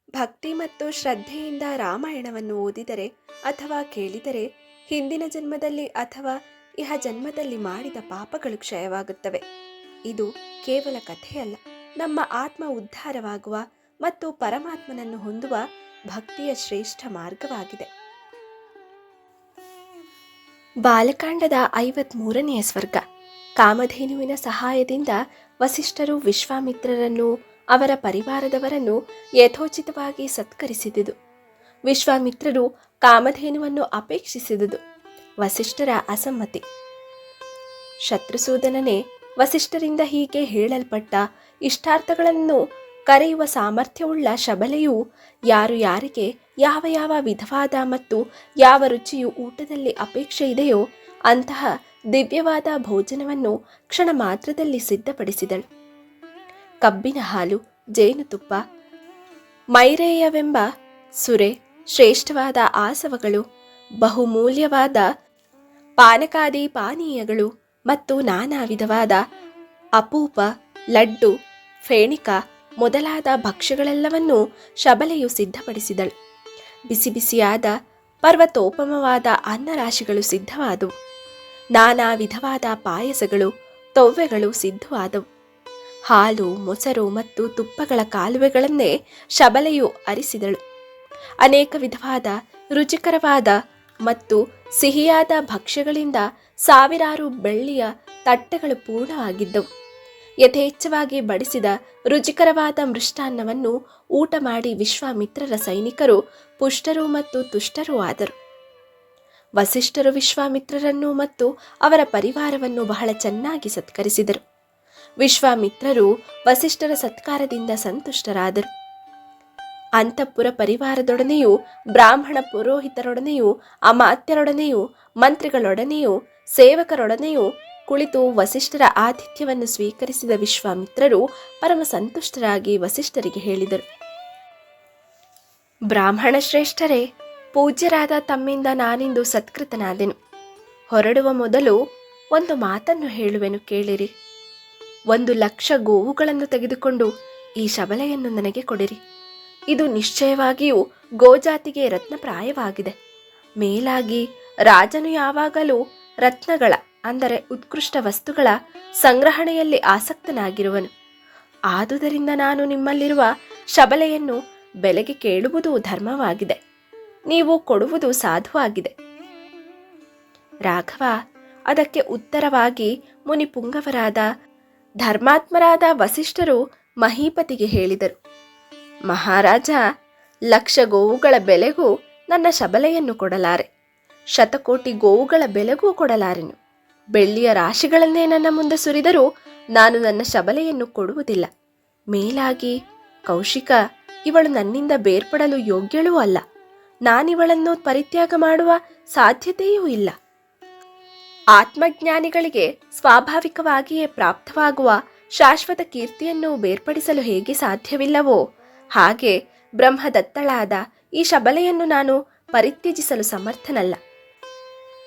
ಭಕ್ತಿ ಮತ್ತು ಶ್ರದ್ಧೆಯಿಂದ ರಾಮಾಯಣವನ್ನು ಓದಿದರೆ ಅಥವಾ ಕೇಳಿದರೆ ಹಿಂದಿನ ಜನ್ಮದಲ್ಲಿ ಅಥವಾ ಇಹ ಜನ್ಮದಲ್ಲಿ ಮಾಡಿದ ಪಾಪಗಳು ಕ್ಷಯವಾಗುತ್ತವೆ. ಇದು ಕೇವಲ ಕಥೆಯಲ್ಲ, ನಮ್ಮ ಆತ್ಮ ಉದ್ಧಾರವಾಗುವ ಮತ್ತು ಪರಮಾತ್ಮನನ್ನು ಹೊಂದುವ ಭಕ್ತಿಯ ಶ್ರೇಷ್ಠ ಮಾರ್ಗವಾಗಿದೆ. ಬಾಲಕಾಂಡದ 53ನೆಯ ಸ್ವರ್ಗ. ಕಾಮಧೇನುವಿನ ಸಹಾಯದಿಂದ ವಸಿಷ್ಠರು ವಿಶ್ವಾಮಿತ್ರರನ್ನು ಅವರ ಪರಿವಾರದವರನ್ನು ಯಥೋಚಿತವಾಗಿ ಸತ್ಕರಿಸಿದುದು. ವಿಶ್ವಾಮಿತ್ರರು ಕಾಮಧೇನುವನ್ನು ಅಪೇಕ್ಷಿಸಿದುದು. ವಸಿಷ್ಠರ ಅಸಮ್ಮತಿ. ಶತ್ರುಸೂದನನೇ, ವಸಿಷ್ಠರಿಂದ ಹೀಗೆ ಹೇಳಲ್ಪಟ್ಟ ಇಷ್ಟಾರ್ಥಗಳನ್ನು ಕರೆಯುವ ಸಾಮರ್ಥ್ಯವುಳ್ಳ ಶಬಲೆಯು ಯಾರು ಯಾರಿಗೆ ಯಾವ ಯಾವ ವಿಧವಾದ ಮತ್ತು ಯಾವ ರುಚಿಯು ಊಟದಲ್ಲಿ ಅಪೇಕ್ಷೆ ಇದೆಯೋ ಅಂತಹ ದಿವ್ಯವಾದ ಭೋಜನವನ್ನು ಕ್ಷಣ ಮಾತ್ರದಲ್ಲಿ ಸಿದ್ಧಪಡಿಸಿದಳು. ಕಬ್ಬಿನ ಹಾಲು, ಜೇನುತುಪ್ಪ, ಮೈರೇಯವೆಂಬ ಸುರೆ, ಶ್ರೇಷ್ಠವಾದ ಆಸವಗಳು, ಬಹುಮೂಲ್ಯವಾದ ಪಾನಕಾದಿ ಪಾನೀಯಗಳು ಮತ್ತು ನಾನಾ ವಿಧವಾದ ಅಪೂಪ, ಲಡ್ಡು, ಫೇಣಿಕ ಮೊದಲಾದ ಭಕ್ಷ್ಯಗಳೆಲ್ಲವನ್ನೂ ಶಬಲೆಯು ಸಿದ್ಧಪಡಿಸಿದಳು. ಬಿಸಿ ಬಿಸಿಯಾದ ಪರ್ವತೋಪಮವಾದ ಅನ್ನರಾಶಿಗಳು ಸಿದ್ಧವಾದವು. ನಾನಾ ವಿಧವಾದ ಪಾಯಸಗಳು, ತೊವ್ವೆಗಳು ಸಿದ್ಧವಾದವು. ಹಾಲು, ಮೊಸರು ಮತ್ತು ತುಪ್ಪಗಳ ಕಾಲುವೆಗಳನ್ನೇ ಶಬಲೆಯು ಅರಿಸಿದಳು. ಅನೇಕ ವಿಧವಾದ ರುಚಿಕರವಾದ ಮತ್ತು ಸಿಹಿಯಾದ ಭಕ್ಷ್ಯಗಳಿಂದ ಸಾವಿರಾರು ಬೆಳ್ಳಿಯ ತಟ್ಟೆಗಳು ಪೂರ್ಣವಾಗಿದ್ದವು. ಯಥೇಚ್ಛವಾಗಿ ಬಡಿಸಿದ ರುಚಿಕರವಾದ ಮೃಷ್ಟಾನ್ನವನ್ನು ಊಟ ಮಾಡಿ ವಿಶ್ವಾಮಿತ್ರರ ಸೈನಿಕರು ಪುಷ್ಟರು ಮತ್ತು ತುಷ್ಟರೂ ಆದರು. ವಸಿಷ್ಠರು ವಿಶ್ವಾಮಿತ್ರರನ್ನು ಮತ್ತು ಅವರ ಪರಿವಾರವನ್ನು ಬಹಳ ಚೆನ್ನಾಗಿ ಸತ್ಕರಿಸಿದರು. ವಿಶ್ವಾಮಿತ್ರರು ವಸಿಷ್ಠರ ಸತ್ಕಾರದಿಂದ ಸಂತುಷ್ಟರಾದರು. ಅಂತಃಪುರ ಪರಿವಾರದೊಡನೆಯೂ ಬ್ರಾಹ್ಮಣ ಪುರೋಹಿತರೊಡನೆಯೂ ಅಮಾತ್ಯರೊಡನೆಯೂ ಮಂತ್ರಿಗಳೊಡನೆಯೂ ಸೇವಕರೊಡನೆಯೂ ಕುಳಿತು ವಸಿಷ್ಠರ ಆತಿಥ್ಯವನ್ನು ಸ್ವೀಕರಿಸಿದ ವಿಶ್ವಾಮಿತ್ರರು ಪರಮ ಸಂತುಷ್ಟರಾಗಿ ವಸಿಷ್ಠರಿಗೆ ಹೇಳಿದರು. ಬ್ರಾಹ್ಮಣ ಶ್ರೇಷ್ಠರೇ, ಪೂಜ್ಯರಾದ ತಮ್ಮಿಂದ ನಾನಿಂದು ಸತ್ಕೃತನಾದೆನು. ಹೊರಡುವ ಮೊದಲು ಒಂದು ಮಾತನ್ನು ಹೇಳುವೆನು, ಕೇಳಿರಿ. 1,00,000 ಗೋವುಗಳನ್ನು ತೆಗೆದುಕೊಂಡು ಈ ಶಬಲೆಯನ್ನು ನನಗೆ ಕೊಡಿರಿ. ಇದು ನಿಶ್ಚಯವಾಗಿಯೂ ಗೋಜಾತಿಗೆ ರತ್ನಪ್ರಾಯವಾಗಿದೆ. ಮೇಲಾಗಿ ರಾಜನು ಯಾವಾಗಲೂ ರತ್ನಗಳ ಅಂದರೆ ಉತ್ಕೃಷ್ಟ ವಸ್ತುಗಳ ಸಂಗ್ರಹಣೆಯಲ್ಲಿ ಆಸಕ್ತನಾಗಿರುವನು. ಆದುದರಿಂದ ನಾನು ನಿಮ್ಮಲ್ಲಿರುವ ಶಬಲೆಯನ್ನು ಬೆಲೆಗೆ ಕೇಳುವುದು ಧರ್ಮವಾಗಿದೆ. ನೀವು ಕೊಡುವುದು ಸಾಧುವಾಗಿದೆ. ರಾಘವ ಅದಕ್ಕೆ ಉತ್ತರವಾಗಿ ಮುನಿಪುಂಗವರಾದ ಧರ್ಮಾತ್ಮರಾದ ವಸಿಷ್ಠರು ಮಹೀಪತಿಗೆ ಹೇಳಿದರು. ಮಹಾರಾಜ, 1,00,000 ಗೋವುಗಳ ಬೆಲೆಗೂ ನನ್ನ ಶಬಲೆಯನ್ನು ಕೊಡಲಾರೆ. 1,000,000,000 ಗೋವುಗಳ ಬೆಲೆಗೂ ಕೊಡಲಾರೆನು. ಬೆಳ್ಳಿಯ ರಾಶಿಗಳನ್ನೇ ನನ್ನ ಮುಂದೆ ಸುರಿದರೂ ನಾನು ನನ್ನ ಶಬಲೆಯನ್ನು ಕೊಡುವುದಿಲ್ಲ. ಮೇಲಾಗಿ ಕೌಶಿಕ, ಇವಳು ನನ್ನಿಂದ ಬೇರ್ಪಡಲು ಯೋಗ್ಯಳೂ ಅಲ್ಲ. ನಾನಿವಳನ್ನು ಪರಿತ್ಯಾಗ ಮಾಡುವ ಸಾಧ್ಯತೆಯೂ ಇಲ್ಲ. ಆತ್ಮಜ್ಞಾನಿಗಳಿಗೆ ಸ್ವಾಭಾವಿಕವಾಗಿಯೇ ಪ್ರಾಪ್ತವಾಗುವ ಶಾಶ್ವತ ಕೀರ್ತಿಯನ್ನು ಬೇರ್ಪಡಿಸಲು ಹೇಗೆ ಸಾಧ್ಯವಿಲ್ಲವೋ ಹಾಗೆ ಬ್ರಹ್ಮದತ್ತಳಾದ ಈ ಶಬಲೆಯನ್ನು ನಾನು ಪರಿತ್ಯಜಿಸಲು ಸಮರ್ಥನಲ್ಲ.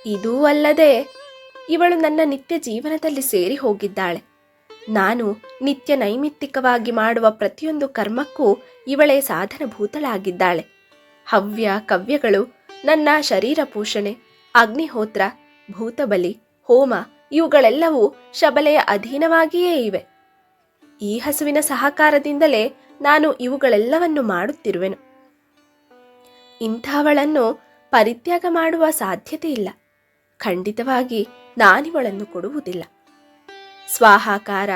ಇದೂ ಅಲ್ಲದೆ ಇವಳು ನನ್ನ ನಿತ್ಯ ಜೀವನದಲ್ಲಿ ಸೇರಿ ಹೋಗಿದ್ದಾಳೆ. ನಾನು ನಿತ್ಯ ನೈಮಿತ್ತಿಕವಾಗಿ ಮಾಡುವ ಪ್ರತಿಯೊಂದು ಕರ್ಮಕ್ಕೂ ಇವಳೇ ಸಾಧನಭೂತಳಾಗಿದ್ದಾಳೆ. ಹವ್ಯ ಕವ್ಯಗಳು, ನನ್ನ ಶರೀರ ಪೋಷಣೆ, ಅಗ್ನಿಹೋತ್ರ, ಭೂತಬಲಿ, ಹೋಮ ಇವುಗಳೆಲ್ಲವೂ ಶಬಲೆಯ ಅಧೀನವಾಗಿಯೇ ಇವೆ. ಈ ಹಸುವಿನ ಸಹಕಾರದಿಂದಲೇ ನಾನು ಇವುಗಳೆಲ್ಲವನ್ನು ಮಾಡುತ್ತಿರುವೆನು. ಇಂಥವಳನ್ನು ಪರಿತ್ಯಾಗ ಮಾಡುವ ಸಾಧ್ಯತೆ ಇಲ್ಲ. ಖಂಡಿತವಾಗಿ ನಾನಿವಳನ್ನು ಕೊಡುವುದಿಲ್ಲ. ಸ್ವಾಹಾಕಾರ,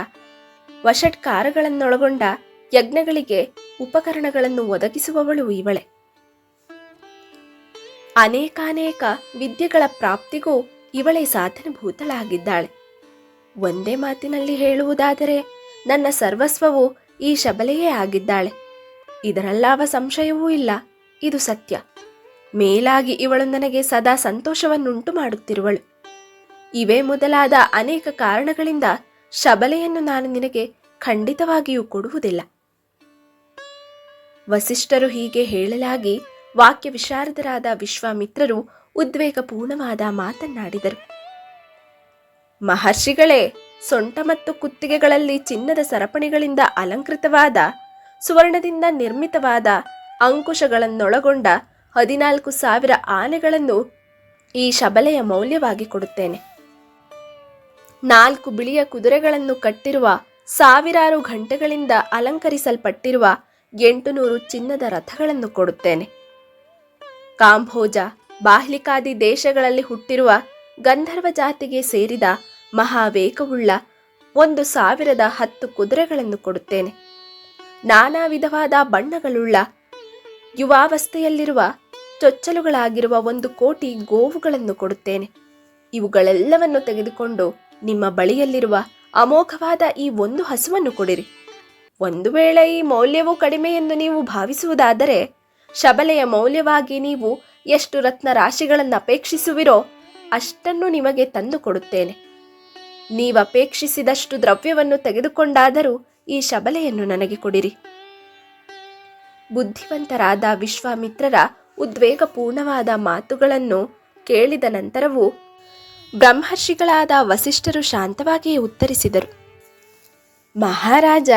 ವಷಟ್ಕಾರಗಳನ್ನೊಳಗೊಂಡ ಯಜ್ಞಗಳಿಗೆ ಉಪಕರಣಗಳನ್ನು ಒದಗಿಸುವವಳು ಇವಳೆ. ಅನೇಕಾನೇಕ ವಿದ್ಯೆಗಳ ಪ್ರಾಪ್ತಿಗೂ ಇವಳೇ ಸಾಧನಭೂತಳಾಗಿದ್ದಾಳೆ. ಒಂದೇ ಮಾತಿನಲ್ಲಿ ಹೇಳುವುದಾದರೆ ನನ್ನ ಸರ್ವಸ್ವವು ಈ ಶಬಲೆಯೇ ಆಗಿದ್ದಾಳೆ. ಇದರಲ್ಲಾವ ಸಂಶಯವೂ ಇಲ್ಲ. ಇದು ಸತ್ಯ. ಮೇಲಾಗಿ ಇವಳು ನನಗೆ ಸದಾ ಸಂತೋಷವನ್ನುಂಟು ಮಾಡುತ್ತಿರುವಳು. ಇವೇ ಮೊದಲಾದ ಅನೇಕ ಕಾರಣಗಳಿಂದ ಶಬಲೆಯನ್ನು ನಾನು ನಿನಗೆ ಖಂಡಿತವಾಗಿಯೂ ಕೊಡುವುದಿಲ್ಲ. ವಸಿಷ್ಠರು ಹೀಗೆ ಹೇಳಲಾಗಿ ವಾಕ್ಯ ವಿಶಾರದರಾದ ವಿಶ್ವಾಮಿತ್ರರು ಉದ್ವೇಗಪೂರ್ಣವಾದ ಮಾತನ್ನಾಡಿದರು. ಮಹರ್ಷಿಗಳೇ, ಸೊಂಟ ಮತ್ತು ಕುತ್ತಿಗೆಗಳಲ್ಲಿ ಚಿನ್ನದ ಸರಪಣಿಗಳಿಂದ ಅಲಂಕೃತವಾದ, ಸುವರ್ಣದಿಂದ ನಿರ್ಮಿತವಾದ ಅಂಕುಶಗಳನ್ನೊಳಗೊಂಡ 14,000 ಆನೆಗಳನ್ನು ಈ ಶಬಲೆಯ ಮೌಲ್ಯವಾಗಿ ಕೊಡುತ್ತೇನೆ. 4 ಬಿಳಿಯ ಕುದುರೆಗಳನ್ನು ಕಟ್ಟಿರುವ ಸಾವಿರಾರು ಘಂಟೆಗಳಿಂದ ಅಲಂಕರಿಸಲ್ಪಟ್ಟಿರುವ 800 ಚಿನ್ನದ ರಥಗಳನ್ನು ಕೊಡುತ್ತೇನೆ. ಕಾಂಬೋಜ, ಬಾಹ್ಲಿಕಾದಿ ದೇಶಗಳಲ್ಲಿ ಹುಟ್ಟಿರುವ ಗಂಧರ್ವ ಜಾತಿಗೆ ಸೇರಿದ ಮಹಾವೇಗವುಳ್ಳ 1,010 ಕುದುರೆಗಳನ್ನು ಕೊಡುತ್ತೇನೆ. ನಾನಾ ವಿಧವಾದ ಬಣ್ಣಗಳುಳ್ಳ ಯುವಾವಸ್ಥೆಯಲ್ಲಿರುವ ಚೊಚ್ಚಲುಗಳಾಗಿರುವ 1,000,000 ಗೋವುಗಳನ್ನು ಕೊಡುತ್ತೇನೆ. ಇವುಗಳೆಲ್ಲವನ್ನು ತೆಗೆದುಕೊಂಡು ನಿಮ್ಮ ಬಳಿಯಲ್ಲಿರುವ ಅಮೋಘವಾದ ಈ ಒಂದು ಹಸುವನ್ನು ಕೊಡಿರಿ. ಒಂದು ವೇಳೆ ಈ ಮೌಲ್ಯವು ಕಡಿಮೆ ಎಂದು ನೀವು ಭಾವಿಸುವುದಾದರೆ, ಶಬಲೆಯ ಮೌಲ್ಯವಾಗಿ ನೀವು ಎಷ್ಟು ರತ್ನ ರಾಶಿಗಳನ್ನು ಅಪೇಕ್ಷಿಸುವಿರೋ ಅಷ್ಟನ್ನು ನಿಮಗೆ ತಂದು ಕೊಡುತ್ತೇನೆ. ನೀವಪೇಕ್ಷಿಸಿದಷ್ಟು ದ್ರವ್ಯವನ್ನು ತೆಗೆದುಕೊಂಡಾದರೂ ಈ ಶಬಲೆಯನ್ನು ನನಗೆ ಕೊಡಿರಿ. ಬುದ್ಧಿವಂತರಾದ ವಿಶ್ವಾಮಿತ್ರರ ಉದ್ವೇಗಪೂರ್ಣವಾದ ಮಾತುಗಳನ್ನು ಕೇಳಿದ ನಂತರವೂ ಬ್ರಹ್ಮರ್ಷಿಗಳಾದ ವಸಿಷ್ಠರು ಶಾಂತವಾಗಿಯೇ ಉತ್ತರಿಸಿದರು. ಮಹಾರಾಜ,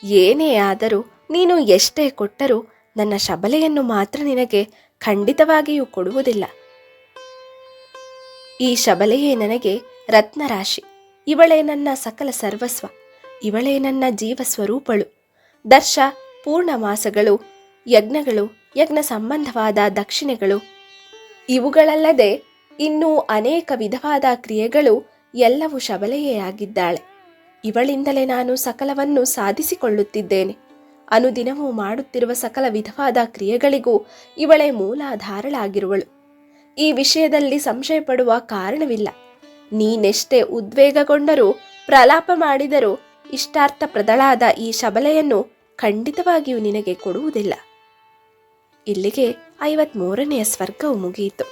ಏನೇ ಆದರೂ ನೀನು ಎಷ್ಟೇ ಕೊಟ್ಟರೂ ನನ್ನ ಶಬಲೆಯನ್ನು ಮಾತ್ರ ನಿನಗೆ ಖಂಡಿತವಾಗಿಯೂ ಕೊಡುವುದಿಲ್ಲ. ಈ ಶಬಲೆಯೇ ನನಗೆ ರತ್ನರಾಶಿ. ಇವಳೇ ನನ್ನ ಸಕಲ ಸರ್ವಸ್ವ. ಇವಳೇ ನನ್ನ ಜೀವ ಸ್ವರೂಪಳು. ದರ್ಶ, ಪೂರ್ಣಮಾಸಗಳು, ಯಜ್ಞಗಳು, ಯಜ್ಞ ಸಂಬಂಧವಾದ ದಕ್ಷಿಣೆಗಳು, ಇವುಗಳಲ್ಲದೆ ಇನ್ನೂ ಅನೇಕ ವಿಧವಾದ ಕ್ರಿಯೆಗಳು ಎಲ್ಲವೂ ಶಬಲೆಯೇ ಆಗಿದ್ದಾಳೆ. ಇವಳಿಂದಲೇ ನಾನು ಸಕಲವನ್ನು ಸಾಧಿಸಿಕೊಳ್ಳುತ್ತಿದ್ದೇನೆ. ಅನುದಿನವೂ ಮಾಡುತ್ತಿರುವ ಸಕಲ ವಿಧವಾದ ಕ್ರಿಯೆಗಳಿಗೂ ಇವಳೇ ಮೂಲಾಧಾರಳಾಗಿರುವಳು. ಈ ವಿಷಯದಲ್ಲಿ ಸಂಶಯ ಪಡುವ ಕಾರಣವಿಲ್ಲ. ನೀನೆಷ್ಟೇ ಉದ್ವೇಗಗೊಂಡರೂ ಪ್ರಲಾಪ ಮಾಡಿದರೂ ಇಷ್ಟಾರ್ಥಪ್ರದಳಾದ ಈ ಶಬಲೆಯನ್ನು ಖಂಡಿತವಾಗಿಯೂ ನಿನಗೆ ಕೊಡುವುದಿಲ್ಲ. ಇಲ್ಲಿಗೆ 53ನೇ ಸರ್ಗವು ಮುಗಿಯಿತು.